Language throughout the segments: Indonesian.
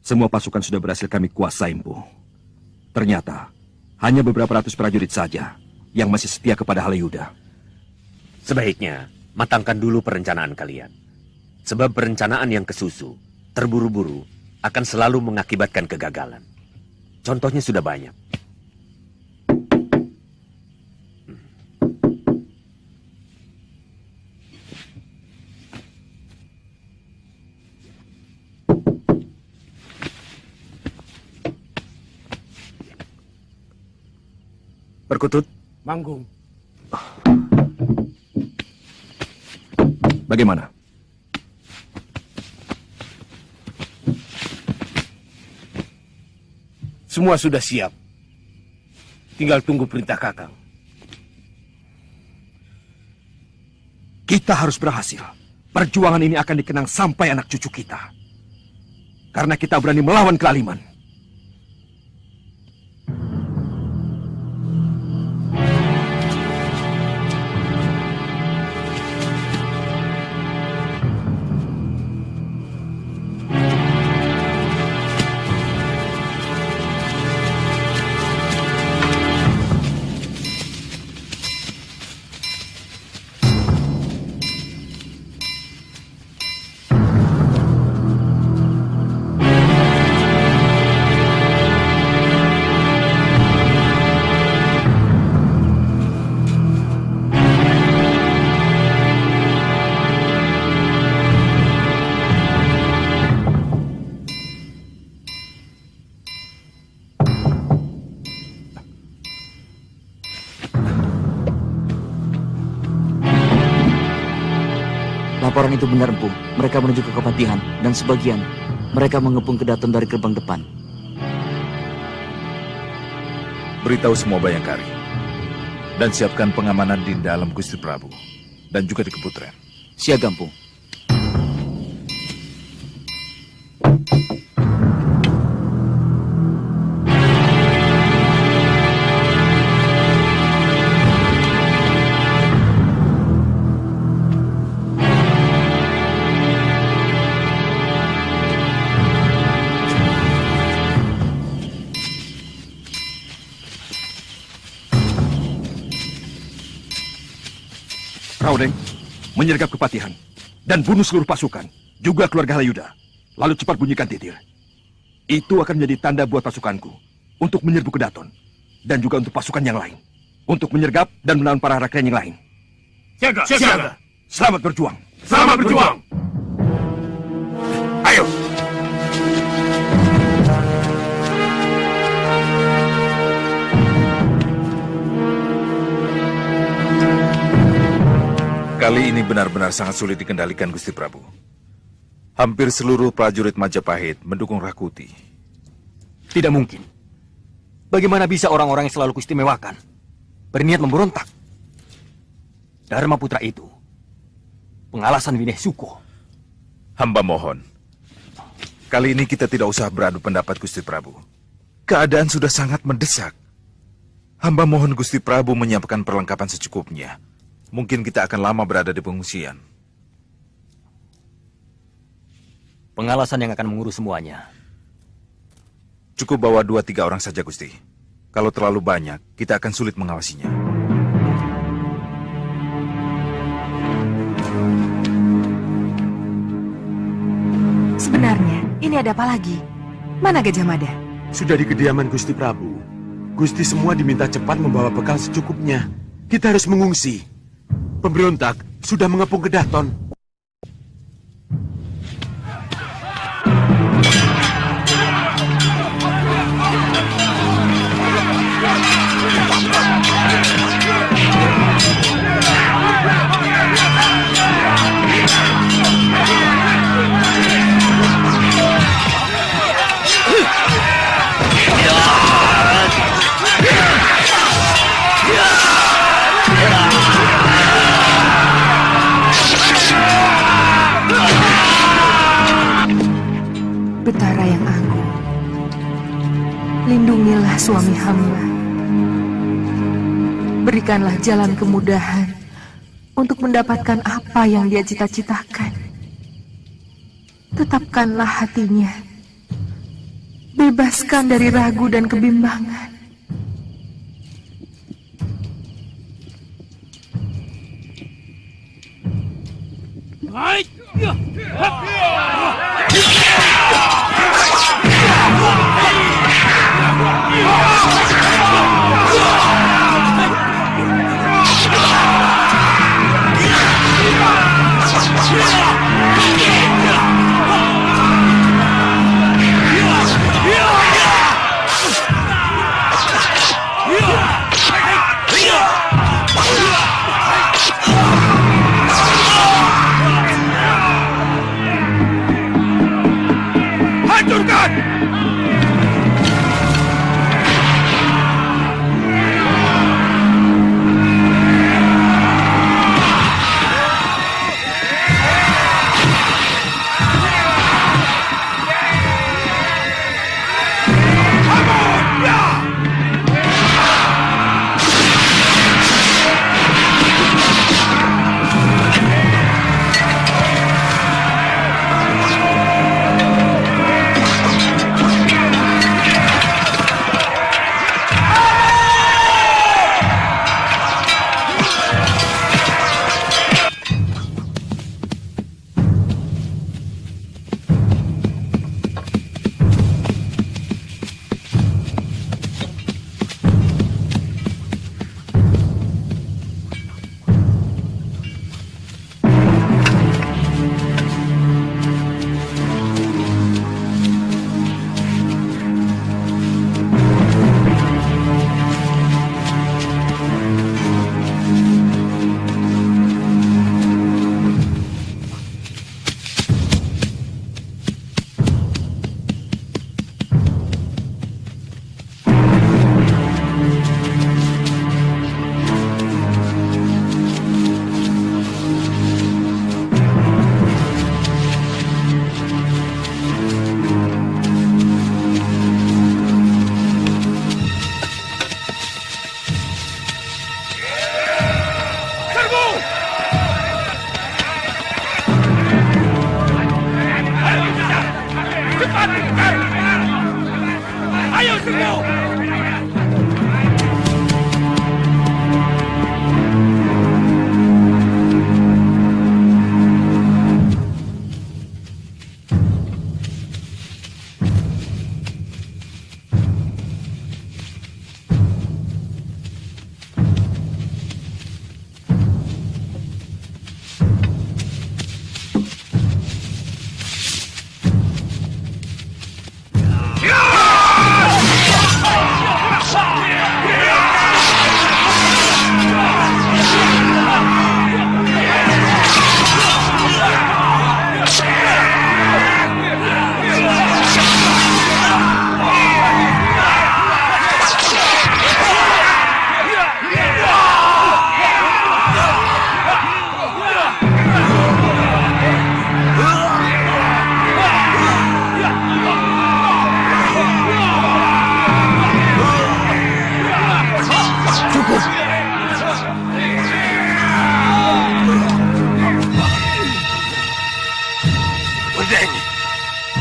Semua pasukan sudah berhasil kami kuasai, Empu. Ternyata, hanya beberapa ratus prajurit saja yang masih setia kepada Halayuda. Sebaiknya, matangkan dulu perencanaan kalian. Sebab perencanaan yang kesusu, terburu-buru, akan selalu mengakibatkan kegagalan. Contohnya sudah banyak. Perkutut. Manggung. Bagaimana? Semua sudah siap. Tinggal tunggu perintah Kakang. Kita harus berhasil. Perjuangan ini akan dikenang sampai anak cucu kita. Karena kita berani melawan kelaliman. Laporan itu benar, Empu. Mereka menuju ke Kepatihan, dan sebagian mereka mengepung Kedaton dari gerbang depan. Beritahu semua Bayangkari, dan siapkan pengamanan di dalam Gusti Prabu, dan juga di Keputren. Siaga, Empu. Raudeng, menyergap Kepatihan dan bunuh seluruh pasukan, juga keluarga Halayuda. Lalu cepat bunyikan titir. Itu akan menjadi tanda buat pasukanku untuk menyerbu Kedaton dan juga untuk pasukan yang lain untuk menyergap dan melawan para rakyat yang lain. Siaga! Siaga! Selamat berjuang. Selamat berjuang! Ayo. Kali ini benar-benar sangat sulit dikendalikan, Gusti Prabu. Hampir seluruh prajurit Majapahit mendukung Rakuti. Tidak mungkin. Bagaimana bisa orang-orang yang selalu kuistimewakan berniat memberontak? Dharma Putra itu pengalasan Wineh Suko. Hamba mohon, kali ini kita tidak usah beradu pendapat, Gusti Prabu. Keadaan sudah sangat mendesak. Hamba mohon Gusti Prabu menyiapkan perlengkapan secukupnya. Mungkin kita akan lama berada di pengungsian. Pengalasan yang akan mengurus semuanya. Cukup bawa 2-3 orang saja, Gusti. Kalau terlalu banyak, kita akan sulit mengawasinya. Sebenarnya, ini ada apa lagi? Mana Gajah Mada? Sudah di kediaman Gusti Prabu. Gusti semua diminta cepat membawa bekal secukupnya. Kita harus mengungsi. Pemberontak sudah mengepung Kedaton. Betara yang agung, lindungilah suami hamba. Berikanlah jalan kemudahan untuk mendapatkan apa yang dia cita-citakan. Tetapkanlah hatinya Bebaskan dari ragu dan kebimbangan.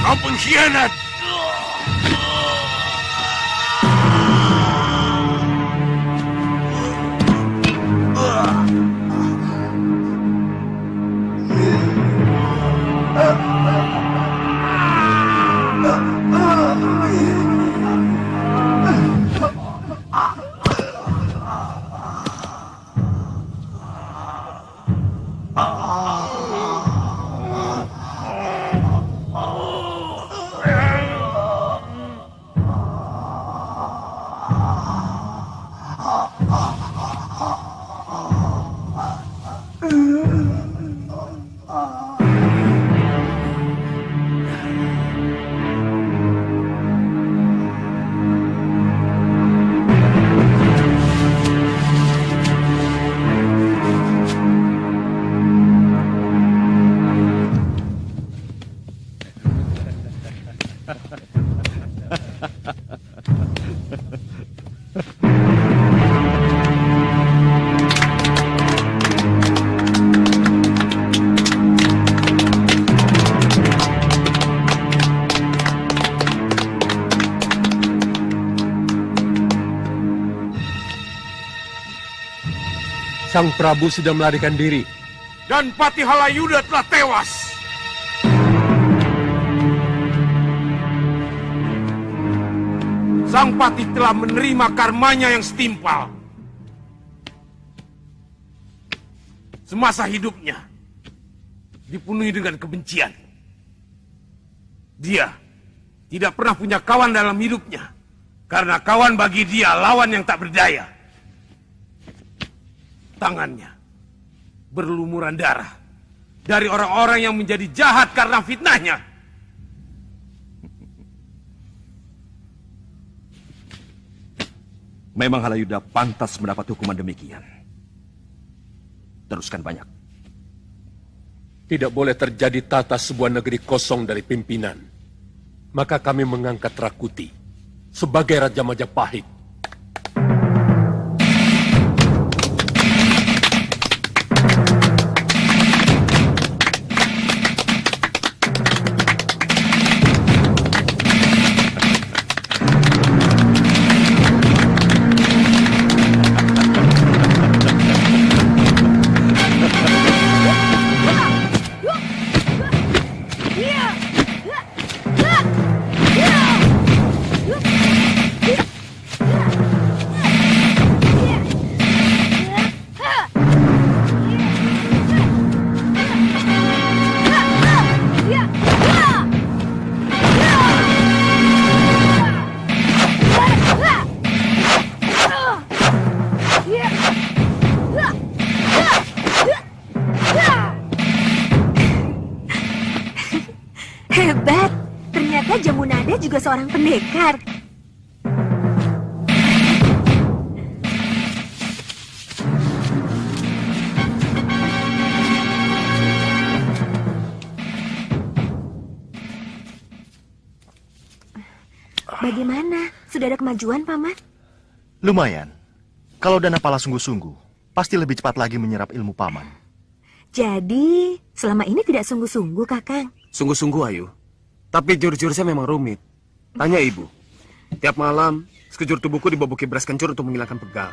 Kau pengkhianat! Sang Prabu sudah melarikan diri. Dan Patih Halayuda telah tewas. Sang Patih telah menerima karmanya yang setimpal. Semasa hidupnya dipenuhi dengan kebencian. Dia tidak pernah punya kawan dalam hidupnya, karena kawan bagi dia lawan yang tak berdaya. Tangannya berlumuran darah dari orang-orang yang menjadi jahat karena fitnahnya. Memang Halayuda pantas mendapat hukuman demikian. Teruskan banyak. Tidak boleh terjadi tata sebuah negeri kosong dari pimpinan. Maka kami mengangkat Rakuti sebagai Raja Majapahit. Hebat, ternyata Jamunada juga seorang pendekar. Bagaimana? Sudah ada kemajuan, Paman? Lumayan. Kalau Dana Pala sungguh-sungguh, pasti lebih cepat lagi menyerap ilmu Paman. Jadi, selama ini tidak sungguh-sungguh, Kakang? Sungguh-sungguh, Ayu. Tapi jurus-jurusnya memang rumit. Tanya Ibu. Tiap malam, sekejur tubuhku dibabuki beras kencur untuk menghilangkan pegal.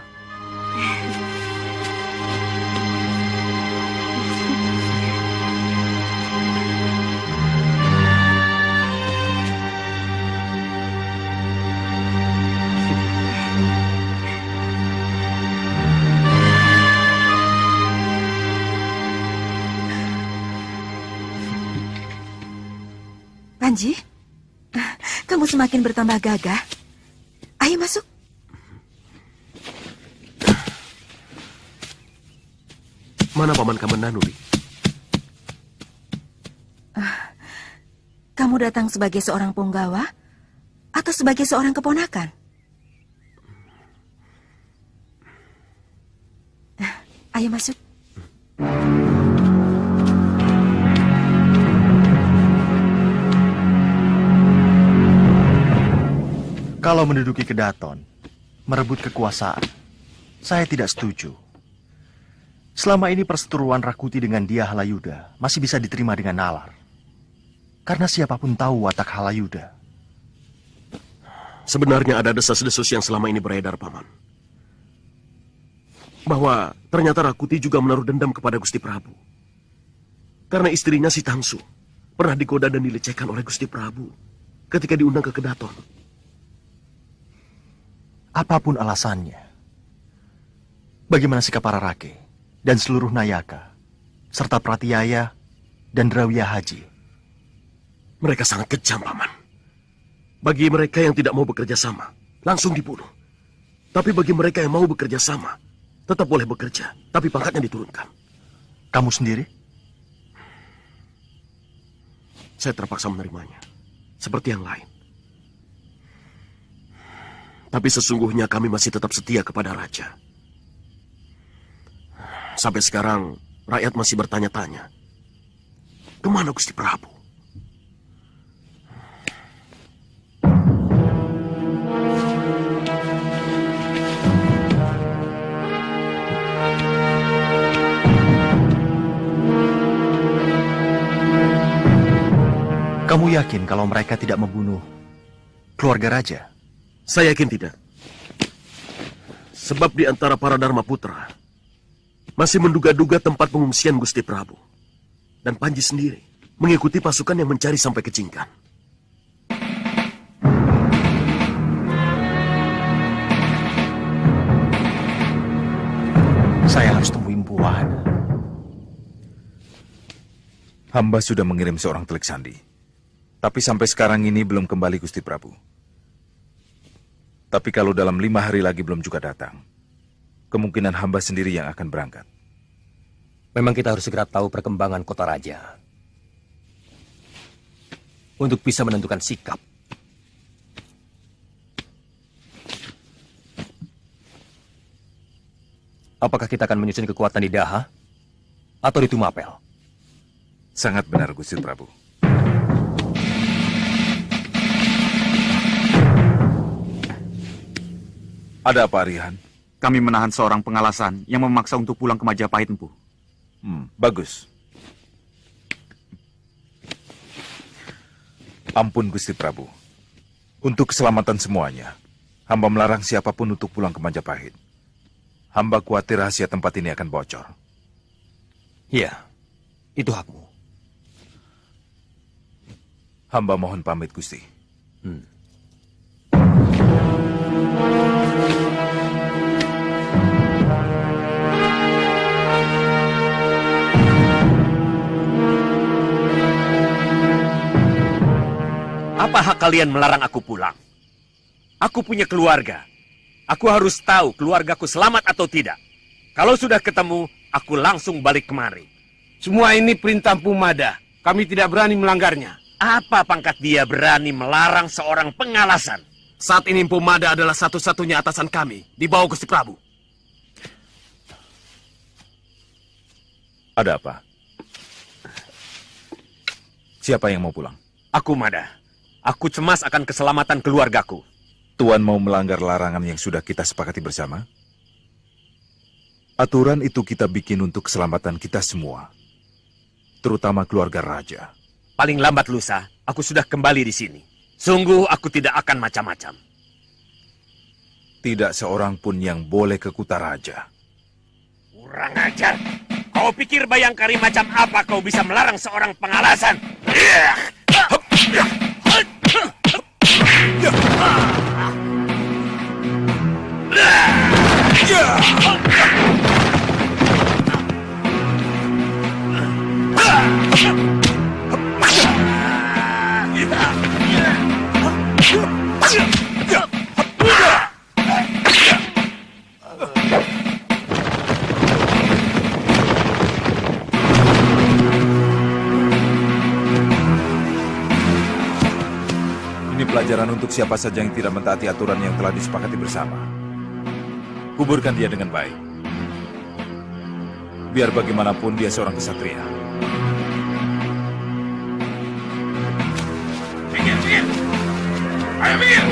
Panji, kamu semakin bertambah gagah. Ayo masuk. Mana Paman Kamenanuri? Kamu datang sebagai seorang punggawa atau sebagai seorang keponakan? Ayo masuk. Kalau menduduki Kedaton, merebut kekuasaan, saya tidak setuju. Selama ini perseteruan Rakuti dengan Dia Halayuda masih bisa diterima dengan nalar. Karena siapapun tahu watak Halayuda. Sebenarnya ada desas-desus yang selama ini beredar, Paman. Bahwa ternyata Rakuti juga menaruh dendam kepada Gusti Prabu. Karena istrinya si Tangsu pernah digoda dan dilecehkan oleh Gusti Prabu ketika diundang ke Kedaton. Apapun alasannya, bagaimana sikap para rake dan seluruh Nayaka, serta Pratiyaya dan Drawya Haji? Mereka sangat kejam, Paman. Bagi mereka yang tidak mau bekerja sama, langsung dibunuh. Tapi bagi mereka yang mau bekerja sama, tetap boleh bekerja, tapi pangkatnya diturunkan. Kamu sendiri? Saya terpaksa menerimanya, seperti yang lain. Tapi sesungguhnya kami masih tetap setia kepada Raja. Sampai sekarang, rakyat masih bertanya-tanya, kemana Gusti Prabu? Kamu yakin kalau mereka tidak membunuh keluarga Raja? Saya yakin tidak. Sebab di antara para Dharma Putra, masih menduga-duga tempat pengungsian Gusti Prabu. Dan Panji sendiri mengikuti pasukan yang mencari sampai ke Cingkan. Saya harus temui Empuan. Hamba sudah mengirim seorang telik sandi. Tapi sampai sekarang ini belum kembali Gusti Prabu. Tapi kalau dalam 5 hari lagi belum juga datang, kemungkinan hamba sendiri yang akan berangkat. Memang kita harus segera tahu perkembangan kota raja. Untuk bisa menentukan sikap. Apakah kita akan menyusun kekuatan di Daha atau di Tumapel? Sangat benar Gusti Prabu. Ada apa, Arihan? Kami menahan seorang pengalasan yang memaksa untuk pulang ke Majapahit, Empu. Bagus. Ampun Gusti Prabu. Untuk keselamatan semuanya, hamba melarang siapapun untuk pulang ke Majapahit. Hamba khawatir rahasia tempat ini akan bocor. Iya, itu hakmu. Hamba mohon pamit, Gusti. Apa hak kalian melarang aku pulang? Aku punya keluarga. Aku harus tahu keluargaku selamat atau tidak. Kalau sudah ketemu, aku langsung balik kemari. Semua ini perintah Empu Mada. Kami tidak berani melanggarnya. Apa pangkat dia berani melarang seorang pengalasan? Saat ini Empu Mada adalah satu-satunya atasan kami di bawah Gusti Prabu. Ada apa? Siapa yang mau pulang? Aku, Mada. Aku cemas akan keselamatan keluargaku. Tuan mau melanggar larangan yang sudah kita sepakati bersama? Aturan itu kita bikin untuk keselamatan kita semua. Terutama keluarga raja. Paling lambat lusa, aku sudah kembali di sini. Sungguh aku tidak akan macam-macam. Tidak seorang pun yang boleh ke Kuta Raja. Kurang ajar. Kau pikir Bayangkari macam apa kau bisa melarang seorang pengalasan? Ini pelajaran untuk siapa saja yang tidak mentaati aturan yang telah disepakati bersama. Kuburkan dia dengan baik. Biar bagaimanapun dia seorang kesatria. Minggir, minggir! Ayo minggir!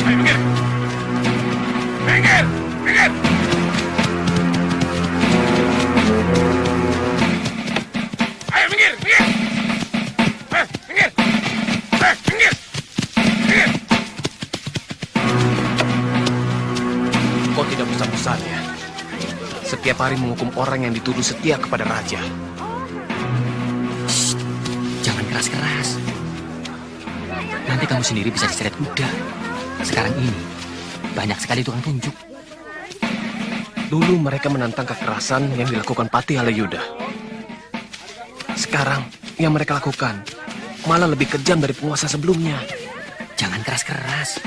Ayo minggir! Minggir! Minggir! Ayo minggir! Minggir! Minggir! Minggir! Minggir! Kau tidak bosan-bosannya setiap hari menghukum orang yang dituduh setia kepada raja. Shh, jangan keras-keras. Nanti kamu sendiri bisa diseret kuda. Sekarang ini, banyak sekali tukang tunjuk. Dulu mereka menantang kekerasan yang dilakukan Patih Halayuda. Sekarang, yang mereka lakukan malah lebih kejam dari penguasa sebelumnya. Jangan keras-keras.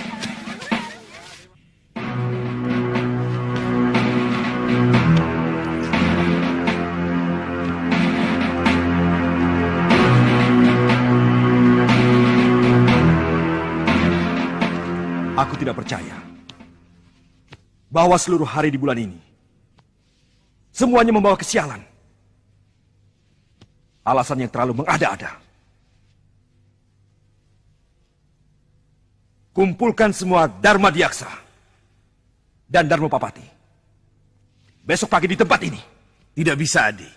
Aku tidak percaya bahwa seluruh hari di bulan ini semuanya membawa kesialan. Alasan yang terlalu mengada-ada. Kumpulkan semua Dharma Diaksa dan Dharma Papati. Besok pagi di tempat ini. Tidak bisa, Adi.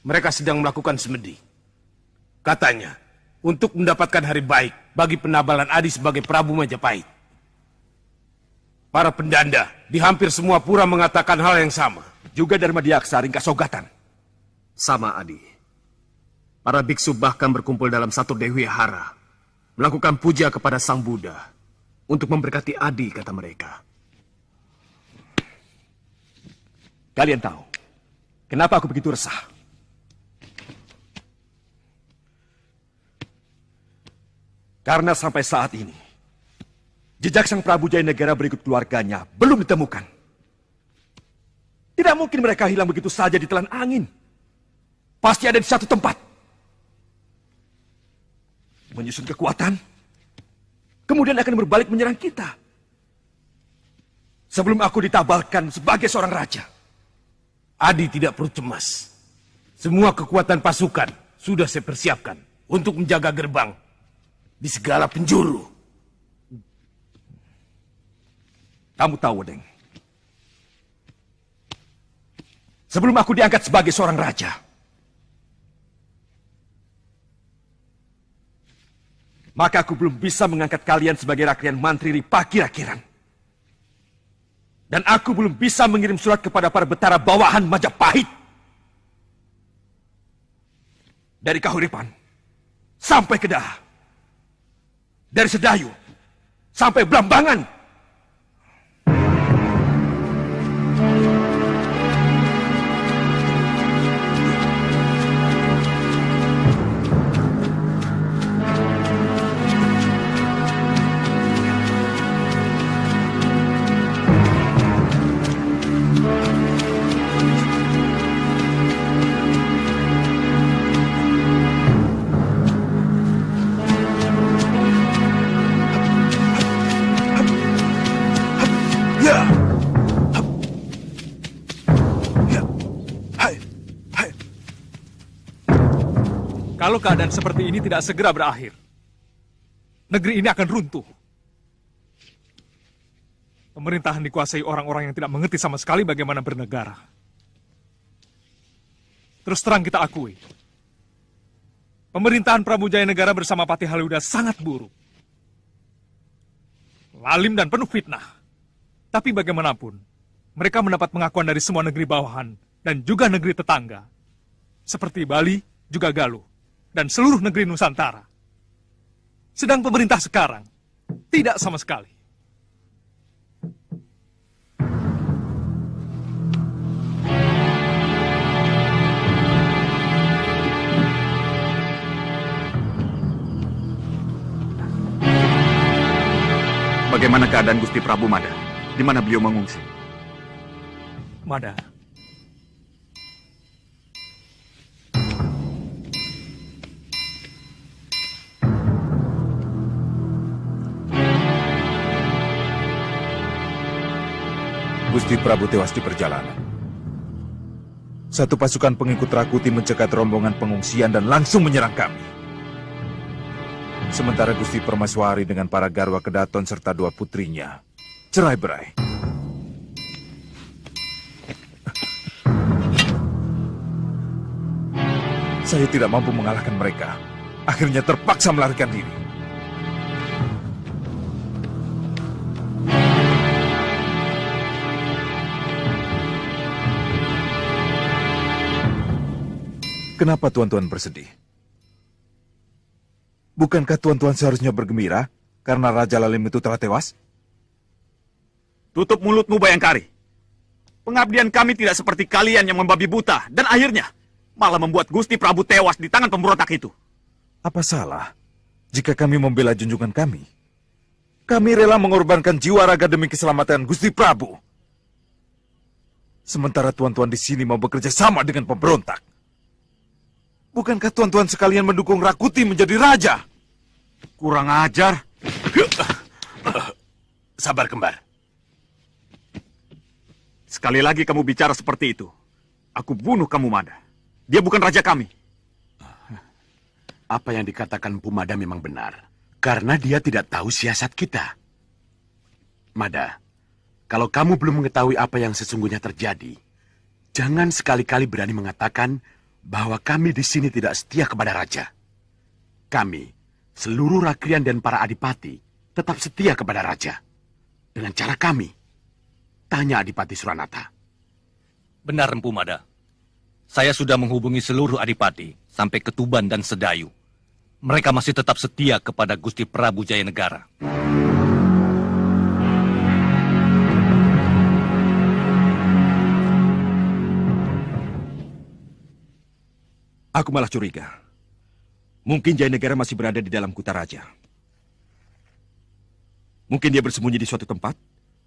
Mereka sedang melakukan semedi. Katanya, untuk mendapatkan hari baik bagi penabalan Adi sebagai Prabu Majapahit. Para pendanda di hampir semua pura mengatakan hal yang sama. Juga Dharma Diaksa ringkas Sogatan. Sama, Adi. Para biksu bahkan berkumpul dalam satu Dewi Hara, melakukan puja kepada Sang Buddha untuk memberkati Adi, kata mereka. Kalian tahu kenapa aku begitu resah? Karena sampai saat ini jejak Sang Prabu Jayanegara berikut keluarganya belum ditemukan. Tidak mungkin mereka hilang begitu saja ditelan angin. Pasti ada di satu tempat. Menyusun kekuatan, kemudian akan berbalik menyerang kita. Sebelum aku ditabalkan sebagai seorang raja. Adi tidak perlu cemas. Semua kekuatan pasukan sudah saya persiapkan untuk menjaga gerbang di segala penjuru. Kamu tahu, Deng. Sebelum aku diangkat sebagai seorang raja, maka aku belum bisa mengangkat kalian sebagai rakyat mantri Ripaki-Rakiran. Dan aku belum bisa mengirim surat kepada para betara bawahan Majapahit. Dari Kahuripan sampai Kedah. Dari Sedayu sampai Blambangan. Kalau keadaan seperti ini tidak segera berakhir, negeri ini akan runtuh. Pemerintahan dikuasai orang-orang yang tidak mengerti sama sekali bagaimana bernegara. Terus terang kita akui, pemerintahan Prabu Jayanegara bersama Patih Haliuda sangat buruk. Lalim dan penuh fitnah. Tapi bagaimanapun, mereka mendapat pengakuan dari semua negeri bawahan dan juga negeri tetangga. Seperti Bali, juga Galuh. Dan seluruh negeri Nusantara. Sedang pemerintah sekarang tidak sama sekali. Bagaimana keadaan Gusti Prabu Mada? Di mana beliau mengungsi? Mada. Gusti Prabu tewas di perjalanan. Satu pasukan pengikut Rakuti mencegat rombongan pengungsian dan langsung menyerang kami. Sementara Gusti Permaswari dengan para garwa Kedaton serta dua putrinya cerai-berai. Saya tidak mampu mengalahkan mereka. Akhirnya terpaksa melarikan diri. Kenapa tuan-tuan bersedih? Bukankah tuan-tuan seharusnya bergembira karena Raja Lalim itu telah tewas? Tutup mulutmu, Bayangkari. Pengabdian kami tidak seperti kalian yang membabi buta dan akhirnya malah membuat Gusti Prabu tewas di tangan pemberontak itu. Apa salah jika kami membela junjungan kami? Kami rela mengorbankan jiwa raga demi keselamatan Gusti Prabu. Sementara tuan-tuan di sini mau bekerja sama dengan pemberontak. Bukankah tuan-tuan sekalian mendukung Rakuti menjadi raja? Kurang ajar. Sabar, Kembar. Sekali lagi kamu bicara seperti itu, aku bunuh kamu, Mada. Dia bukan raja kami. Apa yang dikatakan Mpu Mada memang benar. Karena dia tidak tahu siasat kita. Mada, kalau kamu belum mengetahui apa yang sesungguhnya terjadi, jangan sekali-kali berani mengatakan bahwa kami di sini tidak setia kepada raja. Kami, seluruh Rakrian dan para adipati, tetap setia kepada raja. Dengan cara kami. Tanya Adipati Suranata. Benar, Empu Mada. Saya sudah menghubungi seluruh adipati, sampai ke Tuban dan Sedayu. Mereka masih tetap setia kepada Gusti Prabu Jayanegara. Aku malah curiga. Mungkin Jayanegara masih berada di dalam Kutaraja. Mungkin dia bersembunyi di suatu tempat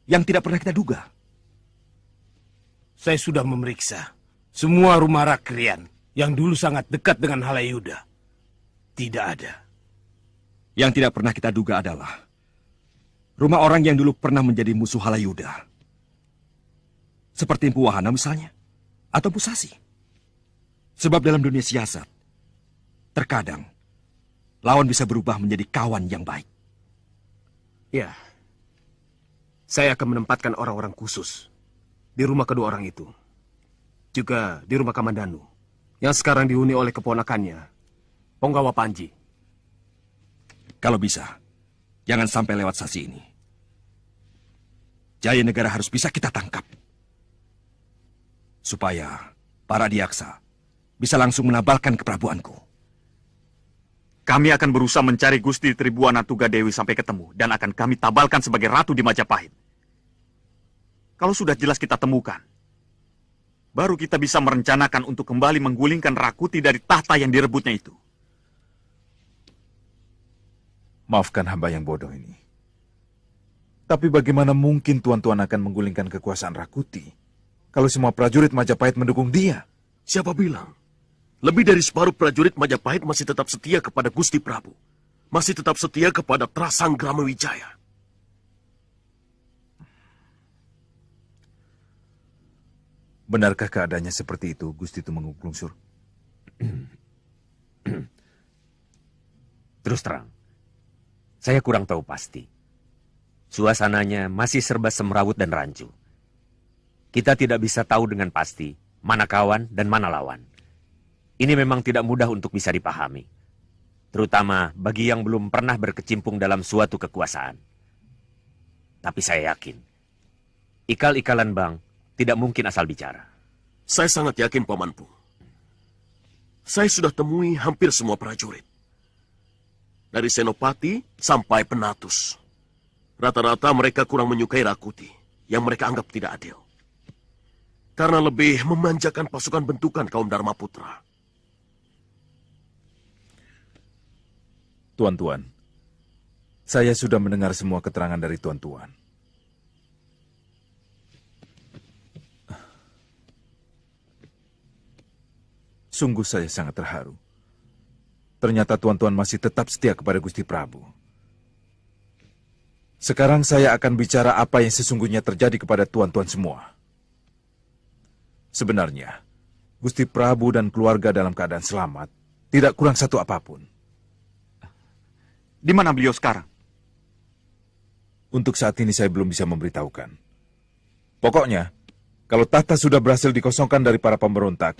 yang tidak pernah kita duga. Saya sudah memeriksa semua rumah Rakrian yang dulu sangat dekat dengan Halayuda. Tidak ada. Yang tidak pernah kita duga adalah rumah orang yang dulu pernah menjadi musuh Halayuda. Seperti Empu Wahana misalnya, atau Pusasi. Sebab dalam dunia siasat, terkadang lawan bisa berubah menjadi kawan yang baik. Ya, saya akan menempatkan orang-orang khusus di rumah kedua orang itu. Juga di rumah Kamandanu, yang sekarang dihuni oleh keponakannya, Ponggawa Panji. Kalau bisa, jangan sampai lewat Sasi ini. Jayanegara harus bisa kita tangkap. Supaya para diaksa bisa langsung menabalkan keprabuanku. Kami akan berusaha mencari Gusti Tribuana Tugadewi sampai ketemu dan akan kami tabalkan sebagai ratu di Majapahit. Kalau sudah jelas kita temukan, baru kita bisa merencanakan untuk kembali menggulingkan Rakuti dari tahta yang direbutnya itu. Maafkan hamba yang bodoh ini. Tapi bagaimana mungkin tuan-tuan akan menggulingkan kekuasaan Rakuti kalau semua prajurit Majapahit mendukung dia? Siapa bilang? Lebih dari separuh prajurit Majapahit masih tetap setia kepada Gusti Prabu. Masih tetap setia kepada Trasanggrama Wijaya. Benarkah keadaannya seperti itu, Gusti Tumenggung Lungsur? Terus terang, saya kurang tahu pasti. Suasananya masih serba semrawut dan rancu. Kita tidak bisa tahu dengan pasti mana kawan dan mana lawan. Ini memang tidak mudah untuk bisa dipahami. Terutama bagi yang belum pernah berkecimpung dalam suatu kekuasaan. Tapi saya yakin, ikal-ikalan Bang tidak mungkin asal bicara. Saya sangat yakin, Pamanku. Saya sudah temui hampir semua prajurit. Dari Senopati sampai Penatus. Rata-rata mereka kurang menyukai Rakuti, yang mereka anggap tidak adil. Karena lebih memanjakan pasukan bentukan kaum Dharma Putra. Tuan-tuan, saya sudah mendengar semua keterangan dari tuan-tuan. Sungguh saya sangat terharu. Ternyata tuan-tuan masih tetap setia kepada Gusti Prabu. Sekarang saya akan bicara apa yang sesungguhnya terjadi kepada tuan-tuan semua. Sebenarnya, Gusti Prabu dan keluarga dalam keadaan selamat, tidak kurang satu apapun. Di mana beliau sekarang? Untuk saat ini saya belum bisa memberitahukan. Pokoknya, kalau tahta sudah berhasil dikosongkan dari para pemberontak,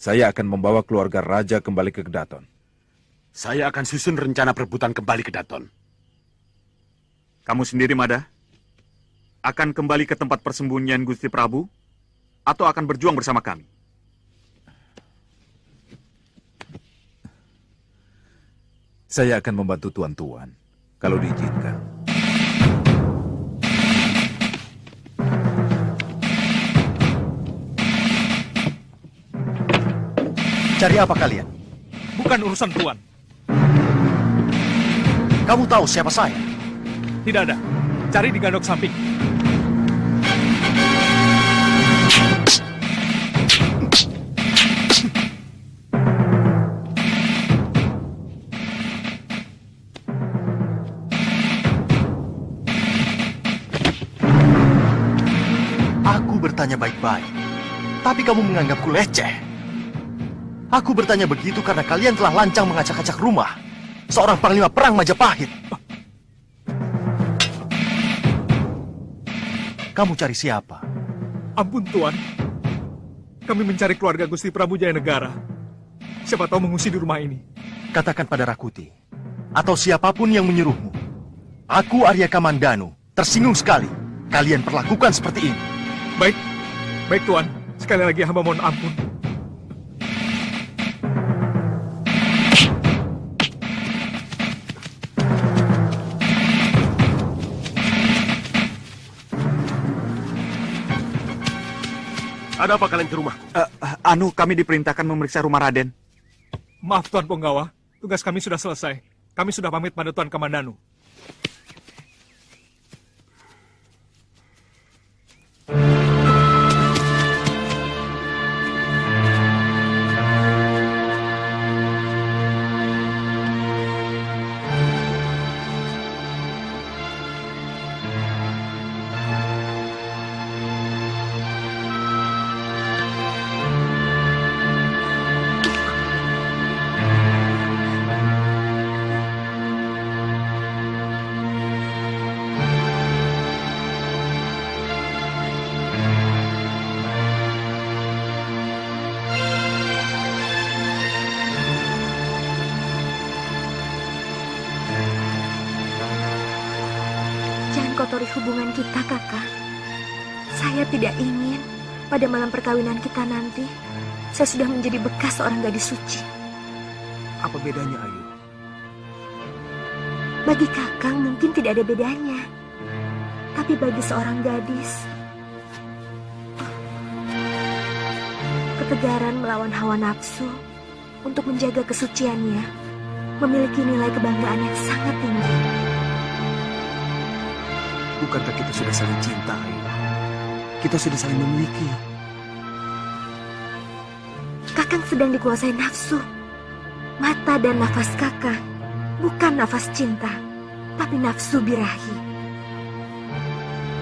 saya akan membawa keluarga raja kembali ke Kedaton. Saya akan susun rencana perebutan kembali ke Daton. Kamu sendiri, Mada? Akan kembali ke tempat persembunyian Gusti Prabu? Atau akan berjuang bersama kami? Saya akan membantu tuan-tuan, kalau diizinkan. Cari apa kalian? Bukan urusan tuan. Kamu tahu siapa saya? Tidak ada. Cari di gandok samping. Aku bertanya baik-baik, tapi kamu menganggapku leceh. Aku bertanya begitu karena kalian telah lancang mengacak-acak rumah seorang panglima perang Majapahit. Kamu cari siapa? Ampun, Tuan. Kami mencari keluarga Gusti Prabu Jayanegara. Siapa tahu mengungsi di rumah ini. Katakan pada Rakuti, atau siapapun yang menyuruhmu. Aku Arya Kamandanu, tersinggung sekali kalian perlakukan seperti ini. Baik, baik Tuan. Sekali lagi hamba mohon ampun. Ada apa kalian ke rumahku? Kami diperintahkan memeriksa rumah Raden. Maaf Tuan Punggawa, tugas kami sudah selesai. Kami sudah pamit pada Tuan Kamandanu. Kotori hubungan kita, Kakak. Saya tidak ingin pada malam perkawinan kita nanti, saya sudah menjadi bekas seorang gadis suci. Apa bedanya, Ayu? Bagi Kakang mungkin tidak ada bedanya. Tapi bagi seorang gadis, ketegaran melawan hawa nafsu untuk menjaga kesuciannya memiliki nilai kebanggaan yang sangat tinggi. Bukankah kita sudah saling cinta, Ayu? Kita sudah saling memiliki. Kakang sedang dikuasai nafsu. Mata dan nafas Kakang bukan nafas cinta, tapi nafsu birahi.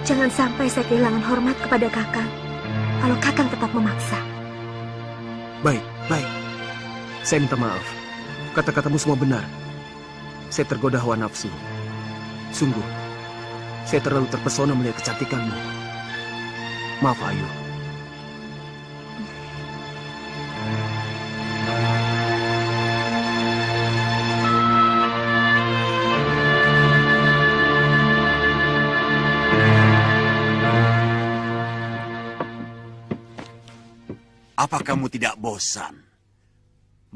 Jangan sampai saya kehilangan hormat kepada Kakang kalau Kakang tetap memaksa. Baik, baik. Saya minta maaf. Kata-katamu semua benar. Saya tergoda hawa nafsu. Sungguh, saya terlalu terpesona melihat kecantikanmu. Maaf, Ayu. Apa kamu tidak bosan?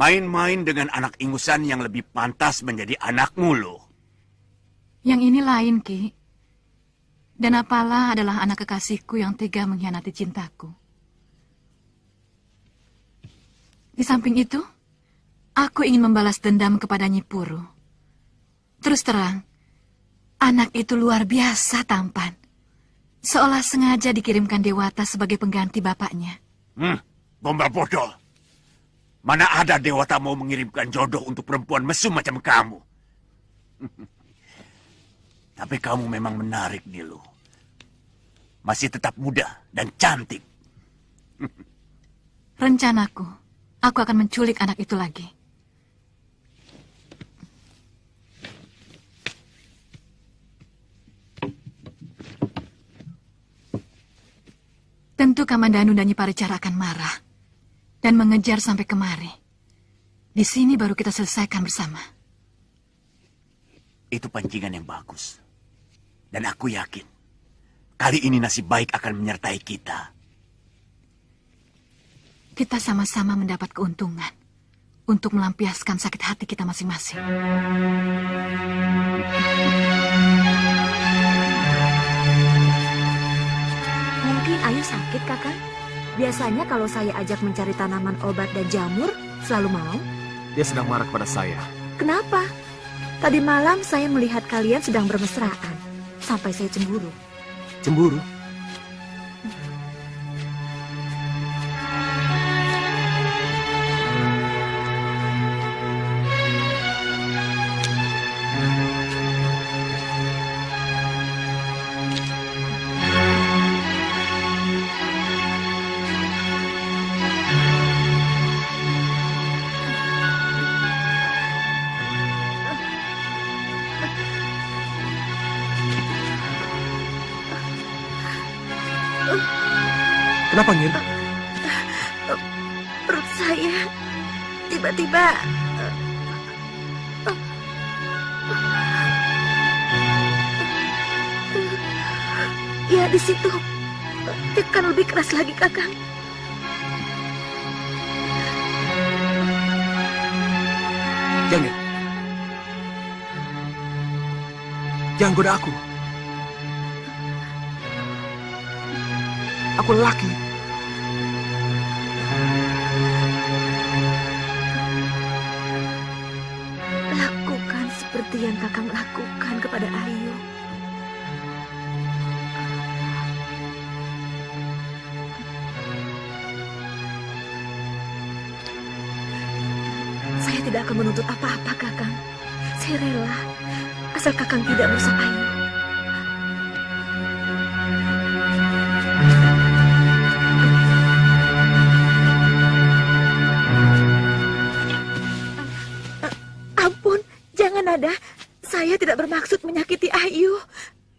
Main-main dengan anak ingusan yang lebih pantas menjadi anakmu loh. Yang ini lain, Ki. Dan apalah adalah anak kekasihku yang tega mengkhianati cintaku. Di samping itu, aku ingin membalas dendam kepada Nyi Puru. Terus terang, anak itu luar biasa tampan. Seolah sengaja dikirimkan Dewata sebagai pengganti bapaknya. Gombal bodoh. Mana ada Dewata mau mengirimkan jodoh untuk perempuan mesum macam kamu. Tapi kamu memang menarik, Nilu. Masih tetap muda dan cantik. Rencanaku, aku akan menculik anak itu lagi. Tentu Kamandanu dan Nyi Paricara akan marah dan mengejar sampai kemari. Di sini baru kita selesaikan bersama. Itu pancingan yang bagus. Dan aku yakin kali ini nasib baik akan menyertai kita. Kita sama-sama mendapat keuntungan untuk melampiaskan sakit hati kita masing-masing. Mungkin Ayu sakit, Kakak. Biasanya kalau saya ajak mencari tanaman obat dan jamur, selalu mau. Dia sedang marah kepada saya. Kenapa? Tadi malam saya melihat kalian sedang bermesraan. Sampai saya cemburu. Cemburu? Kenapa, Ngin? Perut saya tiba-tiba... Ya, di situ. Tekan lebih keras lagi, Kakang. Jangan. Jangan goda aku. Aku lelaki. Lakukan seperti yang Kakang lakukan kepada Ayu. Saya tidak akan menuntut apa-apa, Kakang. Saya rela, asal Kakang tidak merusak Ayu. Ampun, jangan Nada. Saya tidak bermaksud menyakiti Ayu.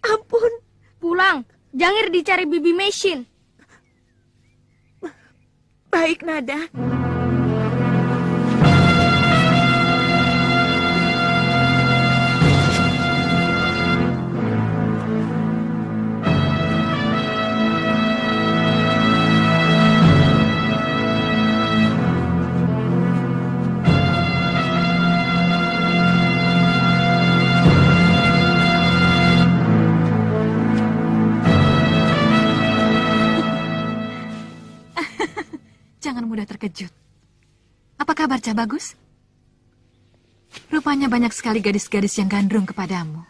Ampun. Pulang, jangan dicari Bibi Mesin. Baik, Nada. Jangan mudah terkejut. Apa kabar, Cah Bagus? Rupanya banyak sekali gadis-gadis yang gandrung kepadamu.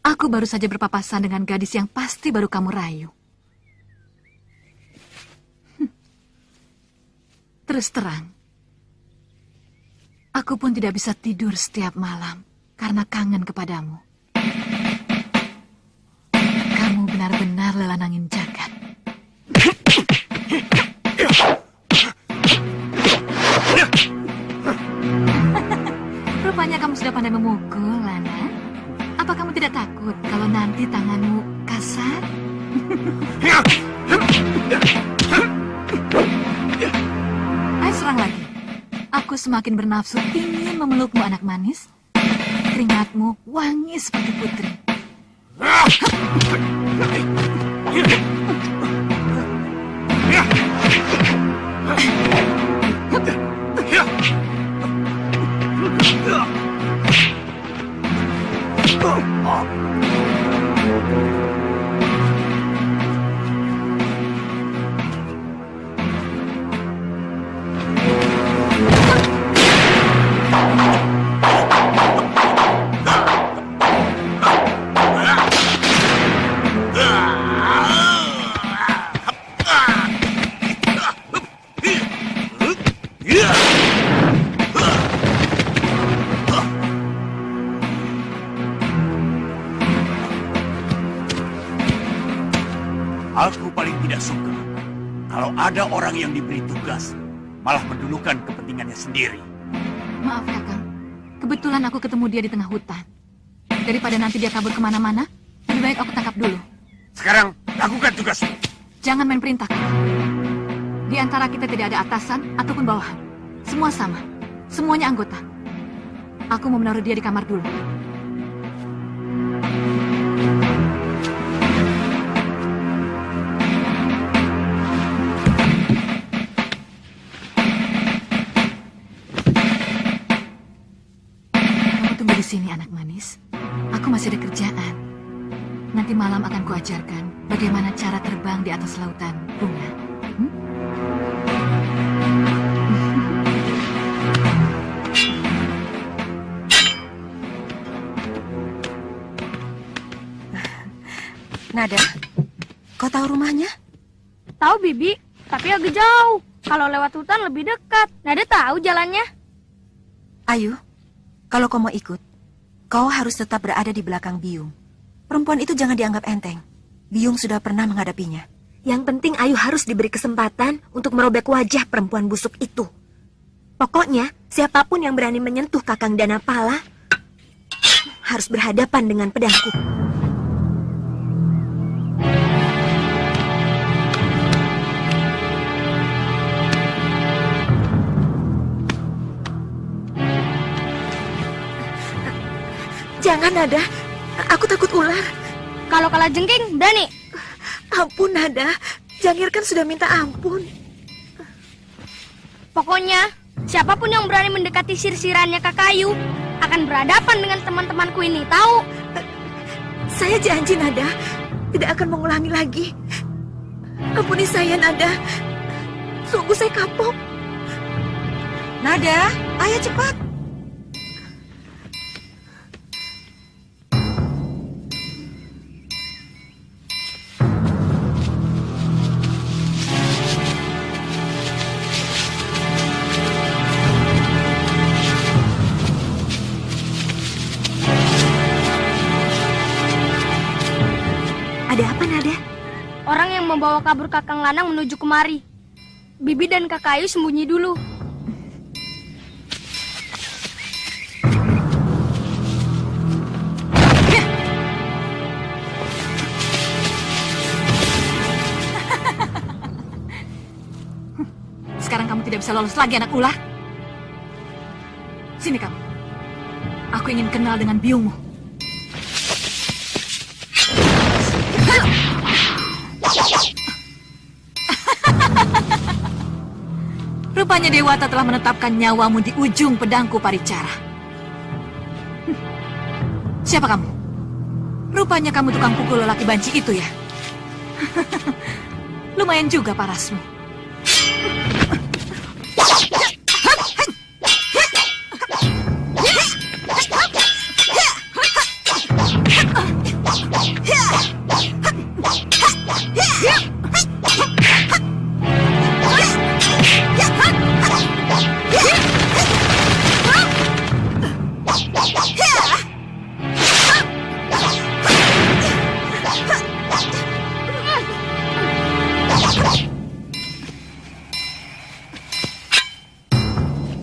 Aku baru saja berpapasan dengan gadis yang pasti baru kamu rayu. Terus terang, aku pun tidak bisa tidur setiap malam karena kangen kepadamu. Kamu benar-benar lelanangin jagat. Rupanya kamu sudah pandai memukul, Lana. Apa kamu tidak takut kalau nanti tanganmu kasar? Ayo serang lagi. Aku semakin bernafsu ingin memelukmu, anak manis. Keringatmu wangi seperti putri. Aku paling tidak suka kalau ada orang yang diberi tugas malah mendulukan kepentingannya sendiri. Maaf, Kakang. Kebetulan aku ketemu dia di tengah hutan. Daripada nanti dia kabur kemana-mana, lebih baik aku tangkap dulu. Sekarang, lakukan tugasmu. Jangan main perintah, Kakang. Di antara kita tidak ada atasan ataupun bawahan. Semua sama. Semuanya anggota. Aku mau menaruh dia di kamar dulu. Tunggu di sini, anak manis. Aku masih ada kerjaan. Nanti malam akan kuajarkan bagaimana cara terbang di atas lautan bunga. Nada, kau tahu rumahnya? Tahu, Bibi, tapi agak jauh. Kalau lewat hutan lebih dekat. Nada tahu jalannya. Ayu, kalau kau mau ikut, kau harus tetap berada di belakang Biung. Perempuan itu jangan dianggap enteng. Biung sudah pernah menghadapinya. Yang penting Ayu harus diberi kesempatan untuk merobek wajah perempuan busuk itu. Pokoknya, siapapun yang berani menyentuh Kakang Danapala harus berhadapan dengan pedangku. Jangan, Nada. Aku takut ular. Kalau kalah jengking, berani. Ampun, Nada. Jangir kan sudah minta ampun. Pokoknya, siapapun yang berani mendekati sirsirannya Kakayu akan berhadapan dengan teman-temanku ini, tahu? Saya janji, Nada, tidak akan mengulangi lagi. Ampuni saya, Nada. Sungguh saya kapok. Nada, ayo cepat. Ada apa, Nada? Orang yang membawa kabur Kakang Lanang menuju kemari. Bibi dan Kakayu sembunyi dulu. Sekarang kamu tidak bisa lolos lagi, anak ular. Sini kamu. Aku ingin kenal dengan biungmu. Rupanya Dewata telah menetapkan nyawamu di ujung pedangku Paricara. Siapa kamu? Rupanya kamu tukang pukul lelaki banci itu ya? Lumayan juga parasmu.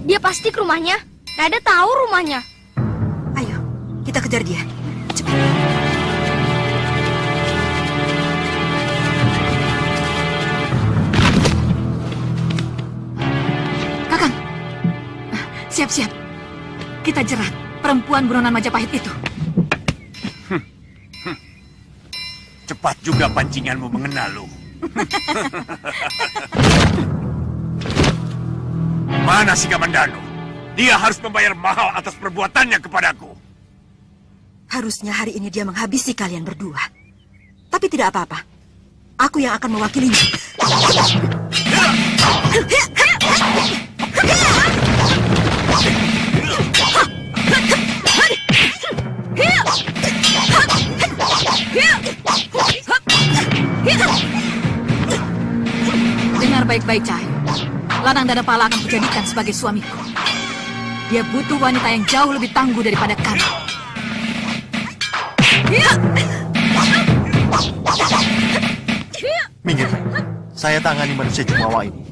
Dia pasti ke rumahnya. Nada tahu rumahnya. Ayo, kita kejar dia. Cepat. Kakang, siap-siap. Kita jerat perempuan buronan Majapahit itu. Cepat juga pancinganmu mengenal lu. Mana si Kamandanu? Dia harus membayar mahal atas perbuatannya kepadaku. Harusnya hari ini dia menghabisi kalian berdua. Tapi tidak apa-apa. Aku yang akan mewakilinya. Dengar baik-baik, Cahyo. Lanang Danapala akan kujadikan sebagai suamiku. Dia butuh wanita yang jauh lebih tangguh daripada kami. Minggir, saya tangani manusia jumawa ini.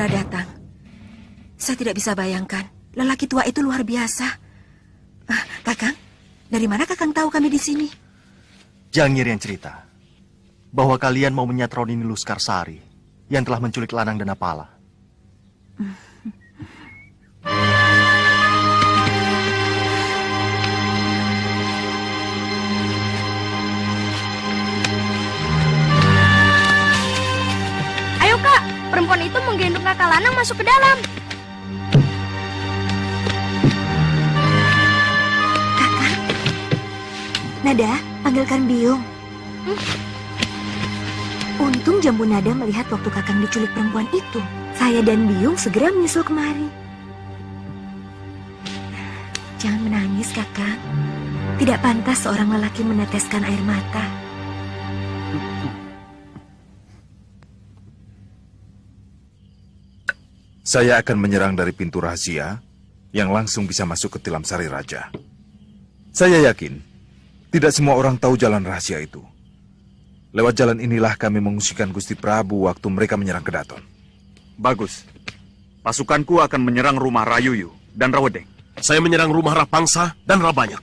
Datang. Saya tidak bisa bayangkan. Lelaki tua itu luar biasa. Kakang, dari mana Kakang tahu kami di sini? Jangir yang cerita bahwa kalian mau menyatroni Niluskar Sari yang telah menculik Lanang Danapala. Ayo Kak, perempuan itu menggendong Kakak Lanang masuk ke dalam. Nada, panggilkan Biung. Untung Jambu Nada melihat waktu Kakang diculik perempuan itu. Saya dan Biung segera menyusul kemari. Jangan menangis, Kakang. Tidak pantas seorang lelaki meneteskan air mata. Saya akan menyerang dari pintu rahasia yang langsung bisa masuk ke Tilam Sari Raja. Saya yakin tidak semua orang tahu jalan rahasia itu. Lewat jalan inilah kami mengungsikan Gusti Prabu waktu mereka menyerang Kedaton. Bagus. Pasukanku akan menyerang rumah Rayuyu dan Rawedeng. Saya menyerang rumah Rapangsa dan Rabanyak.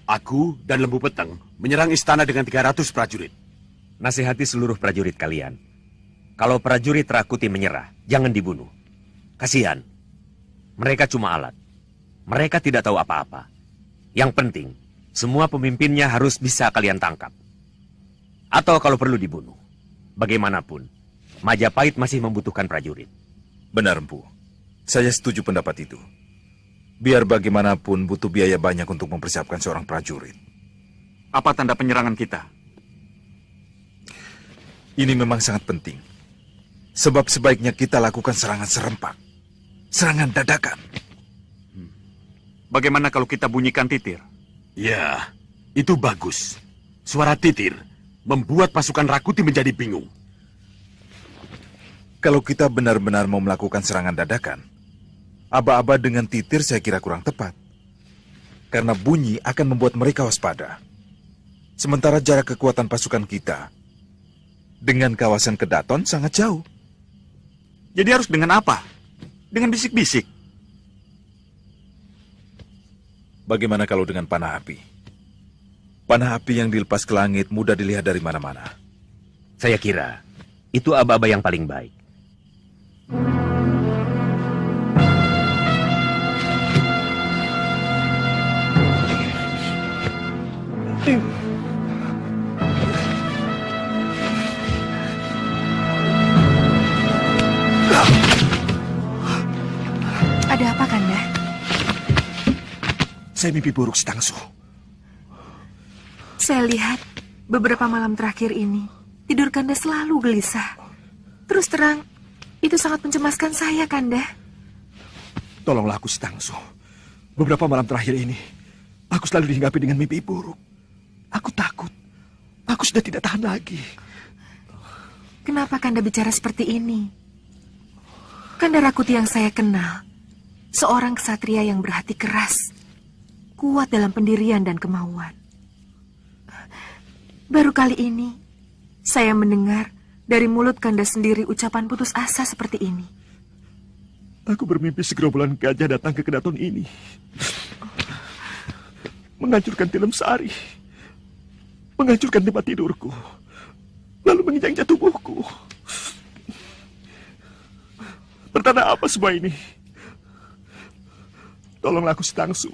Aku dan Lembu Peteng menyerang istana dengan 300 prajurit. Nasihati seluruh prajurit kalian. Kalau prajurit Rakuti menyerah, jangan dibunuh. Kasihan. Mereka cuma alat. Mereka tidak tahu apa-apa. Yang penting, semua pemimpinnya harus bisa kalian tangkap. Atau kalau perlu dibunuh. Bagaimanapun, Majapahit masih membutuhkan prajurit. Benar, Empu. Saya setuju pendapat itu. Biar bagaimanapun butuh biaya banyak untuk mempersiapkan seorang prajurit. Apa tanda penyerangan kita? Ini memang sangat penting. Sebab sebaiknya kita lakukan serangan serempak. Serangan dadakan. Bagaimana kalau kita bunyikan titir? Ya, itu bagus. Suara titir membuat pasukan Rakuti menjadi bingung. Kalau kita benar-benar mau melakukan serangan dadakan, aba-aba dengan titir saya kira kurang tepat. Karena bunyi akan membuat mereka waspada. Sementara jarak kekuatan pasukan kita dengan kawasan Kedaton sangat jauh. Jadi harus dengan apa? Dengan bisik-bisik. Bagaimana kalau dengan panah api? Panah api yang dilepas ke langit mudah dilihat dari mana-mana. Saya kira itu aba-aba yang paling baik. Ada apa, Kanda? Saya mimpi buruk, Stangsu. Saya lihat beberapa malam terakhir ini tidur Kanda selalu gelisah. Terus terang, itu sangat mencemaskan saya, Kanda. Tolonglah aku, Stangsu. Beberapa malam terakhir ini, aku selalu dihinggapi dengan mimpi buruk. Aku takut. Aku sudah tidak tahan lagi. Kenapa Kanda bicara seperti ini? Kanda Rakuti yang saya kenal, seorang ksatria yang berhati keras, kuat dalam pendirian dan kemauan. Baru kali ini, saya mendengar dari mulut Kanda sendiri ucapan putus asa seperti ini. Aku bermimpi segerombolan gajah datang ke Kedaton ini. Menghancurkan Tilam Sari. Menghancurkan tempat tidurku. Lalu menginjak tubuhku. Pertanda apa semua ini? Tolonglah aku, Stangsu.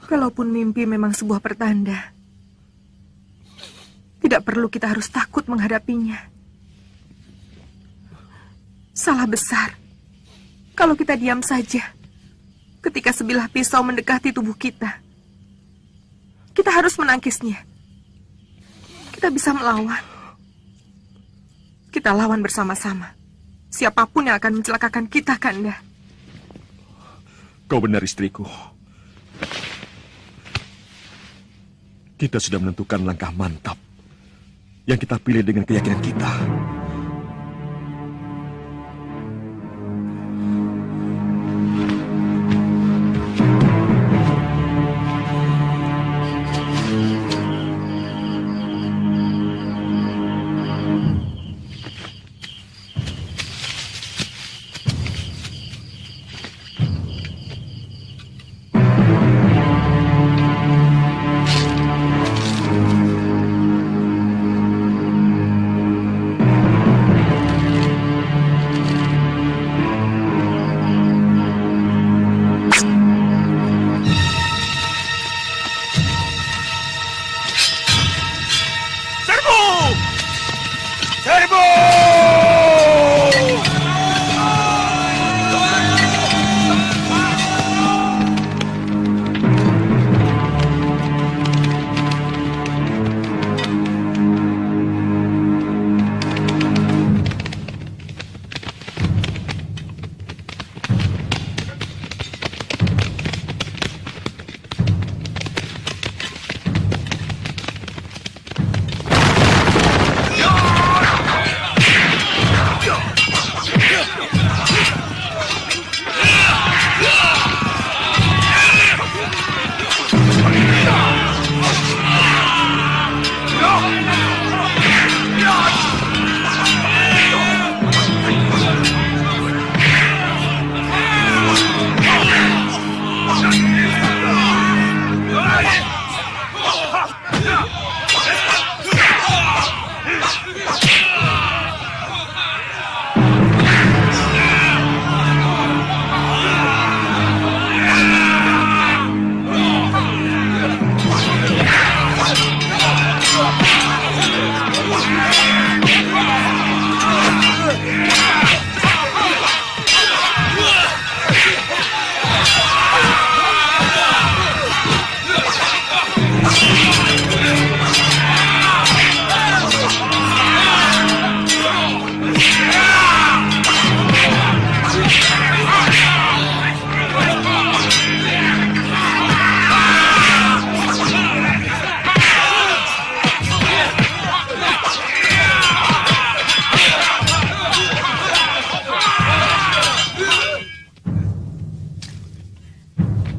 Kalaupun mimpi memang sebuah pertanda, tidak perlu kita harus takut menghadapinya. Salah besar kalau kita diam saja ketika sebilah pisau mendekati tubuh kita. Kita harus menangkisnya. Kita bisa melawan. Kita lawan bersama-sama. Siapapun yang akan mencelakakan kita, Kanda. Kau benar, istriku. Kita sudah menentukan langkah mantap yang kita pilih dengan keyakinan kita.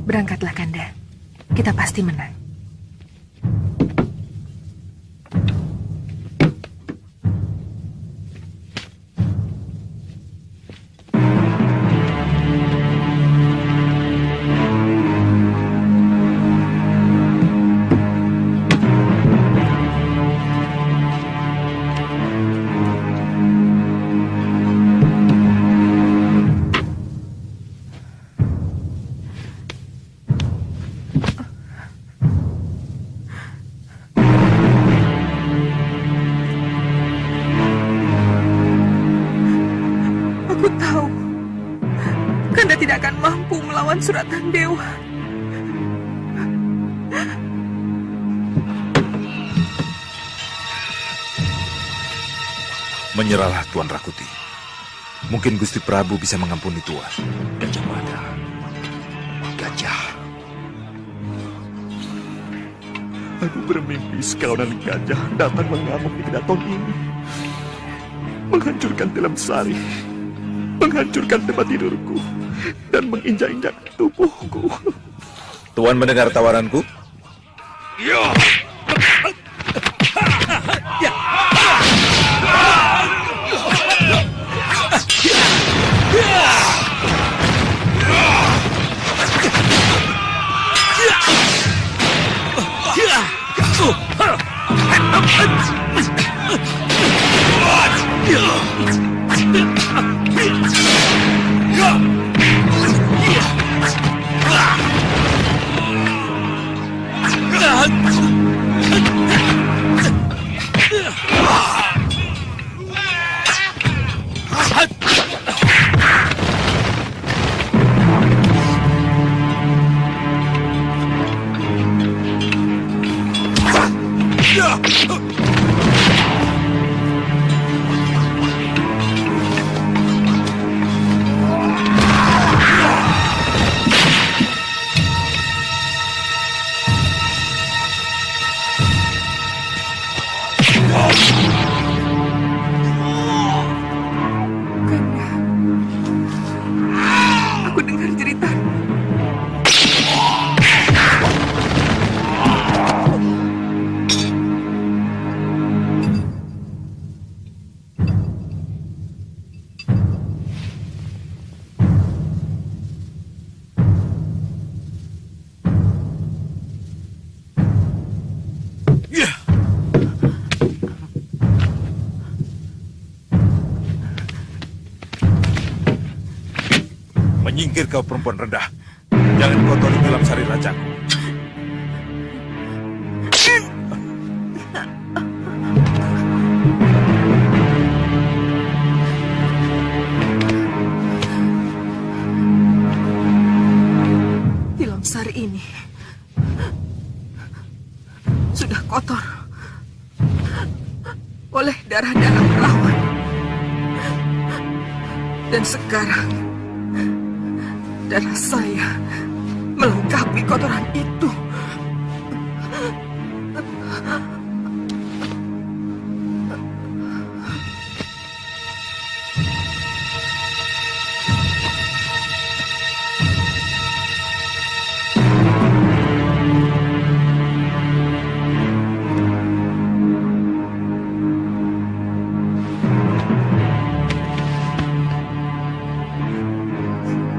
Berangkatlah, Kanda. Kita pasti menang. Aku tahu, Kanda tidak akan mampu melawan suratan dewa. Menyerahlah Tuan Rakuti. Mungkin Gusti Prabu bisa mengampuni Tuan. Gajah Mada. Gajah. Aku bermimpi sekawanan gajah datang mengamuk di kedaton ini. Menghancurkan Tilam Sari. Menghancurkan tempat tidurku. Dan menginjak-injak tubuhku. Tuan mendengar tawaranku? Ya. Aku dengar cerita. Menyingkir kau perempuan rendah. Jangan kotori Tilam Sari rajaku. Tilam Sari ini sudah kotor oleh darah-darah melawan. Dan sekarang darah saya melengkapi kotoran itu.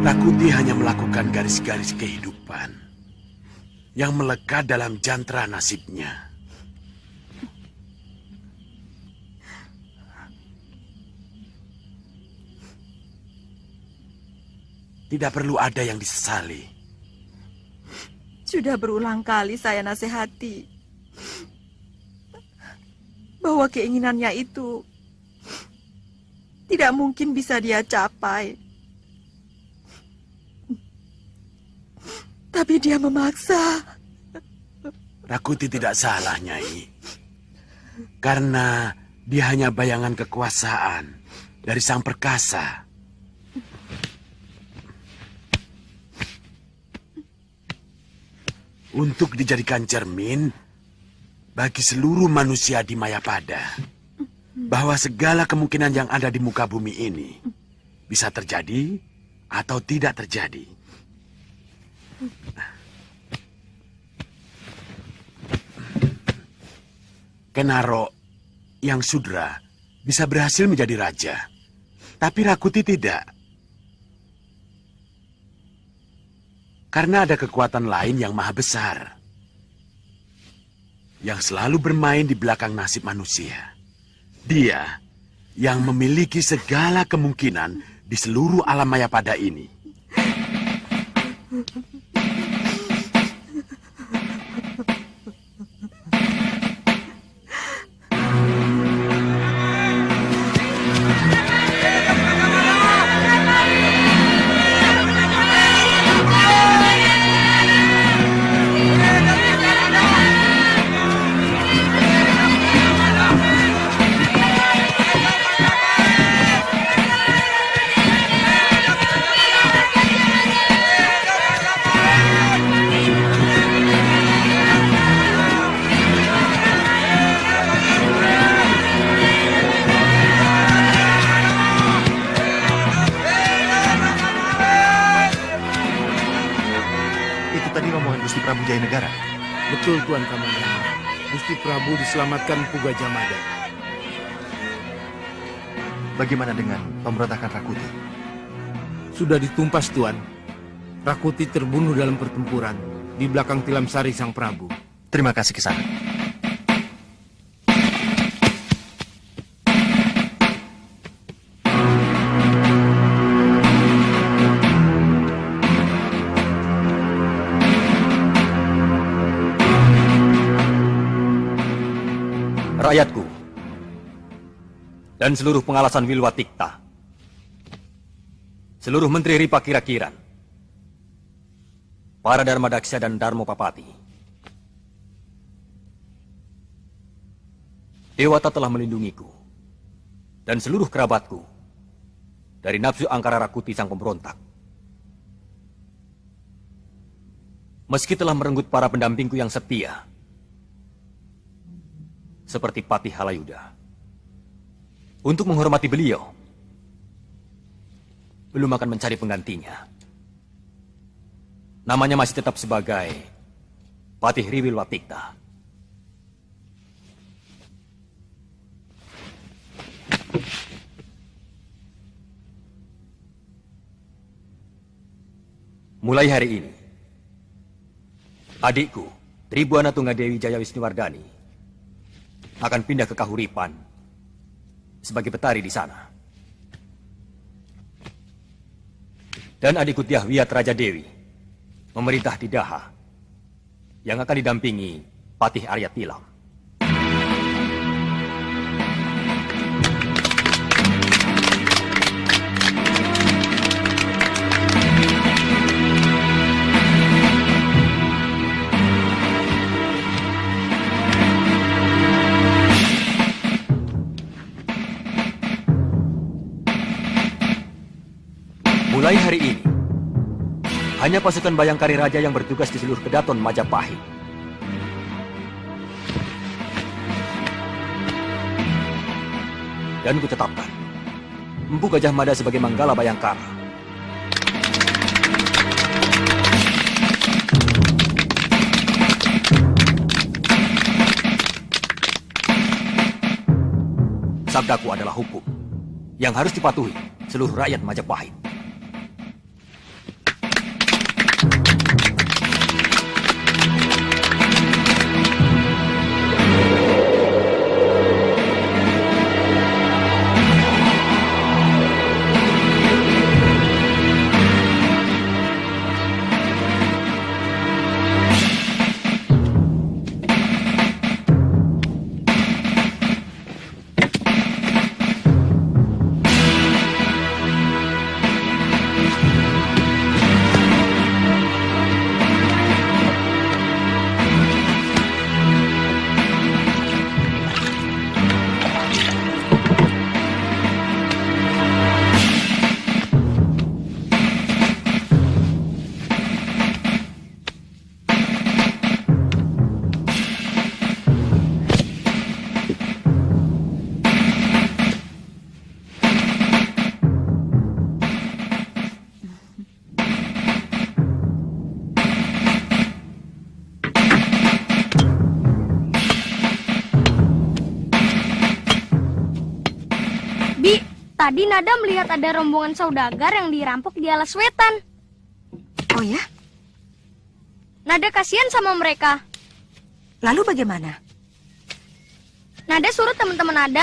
Rakuti hanya melakukan garis-garis kehidupan yang melekat dalam jantra nasibnya. Tidak perlu ada yang disesali. Sudah berulang kali saya nasihati bahwa keinginannya itu tidak mungkin bisa dia capai. Tapi dia memaksa. Rakuti tidak salah, Nyai. Karena dia hanya bayangan kekuasaan dari Sang Perkasa. Untuk dijadikan cermin bagi seluruh manusia di Mayapada. Bahwa segala kemungkinan yang ada di muka bumi ini bisa terjadi atau tidak terjadi. Kenaro yang Sudra bisa berhasil menjadi raja, tapi Rakuti tidak. Karena ada kekuatan lain yang maha besar, yang selalu bermain di belakang nasib manusia. Dia yang memiliki segala kemungkinan di seluruh alam Mayapada ini. Betul, Tuan Kamandanu. Gusti Prabu diselamatkan Puga Jamada. Bagaimana dengan pemberontakan Rakuti? Sudah ditumpas, Tuan. Rakuti terbunuh dalam pertempuran di belakang Tilam Sari Sang Prabu. Terima kasih, Kisana. Rakyatku dan seluruh pengalasan Wilwatikta, seluruh menteri Ripa Kira-Kiran, para Dharmadaksya dan Dharmopapati, Dewata telah melindungiku dan seluruh kerabatku dari nafsu angkara Rakuti sang pemberontak. Meski telah merenggut para pendampingku yang setia, seperti Patih Halayuda. Untuk menghormati beliau, belum akan mencari penggantinya. Namanya masih tetap sebagai Patih Riwilwatikta. Mulai hari ini, adikku, Tribuana Tunggadewi Jaya Wisnuwardani, akan pindah ke Kahuripan sebagai petari di sana. Dan adikku Tyahwiat Raja Dewi memerintah di Daha yang akan didampingi Patih Arya Tilam. Mulai hari ini, hanya pasukan Bayangkari Raja yang bertugas di seluruh Kedaton Majapahit. Dan kutetapkan Empu Gajah Mada sebagai Manggala Bayangkara. Sabdaku adalah hukum yang harus dipatuhi seluruh rakyat Majapahit. Tadi Nada melihat ada rombongan saudagar yang dirampok di alas wetan. Oh ya? Nada kasihan sama mereka. Lalu bagaimana? Nada suruh teman-teman Nada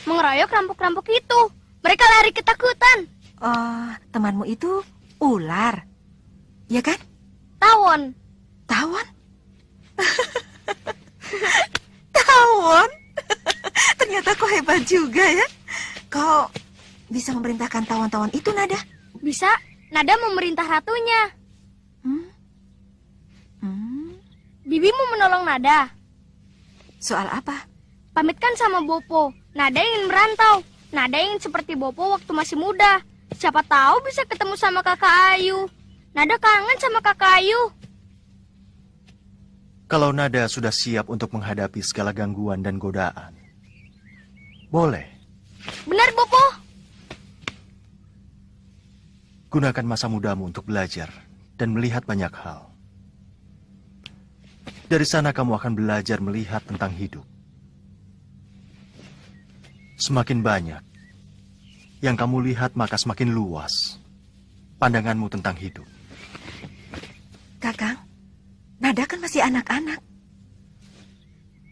mengeroyok rampok-rampok itu. Mereka lari ketakutan. Oh, temanmu itu ular, ya kan? Tawon. Tawon? Tawon? Ternyata kau hebat juga ya. Kau bisa memerintahkan tawon-tawon itu, Nada? Bisa. Nada memerintah ratunya. Bibi mau menolong Nada. Soal apa? Pamitkan sama Bopo. Nada ingin merantau. Nada ingin seperti Bopo waktu masih muda. Siapa tahu bisa ketemu sama Kakak Ayu. Nada kangen sama Kakak Ayu. Kalau Nada sudah siap untuk menghadapi segala gangguan dan godaan, boleh. Benar, Bopo. Gunakan masa mudamu untuk belajar dan melihat banyak hal. Dari sana kamu akan belajar melihat tentang hidup. Semakin banyak yang kamu lihat, maka semakin luas pandanganmu tentang hidup. Kakang, Nada kan masih anak-anak.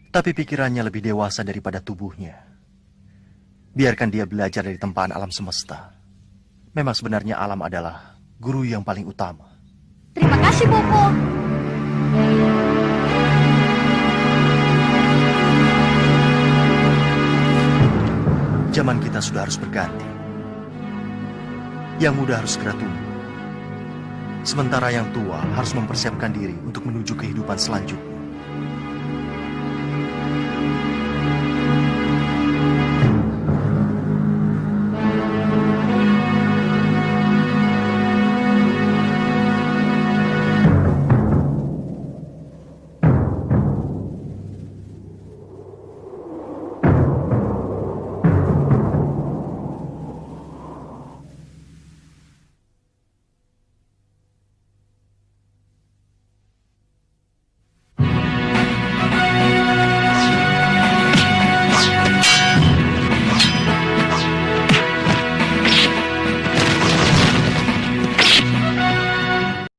Tapi pikirannya lebih dewasa daripada tubuhnya. Biarkan dia belajar dari tempaan alam semesta. Memang sebenarnya alam adalah guru yang paling utama. Terima kasih, Bopo. Zaman kita sudah harus berganti. Yang muda harus segera tumbuh. Sementara yang tua harus mempersiapkan diri untuk menuju kehidupan selanjutnya.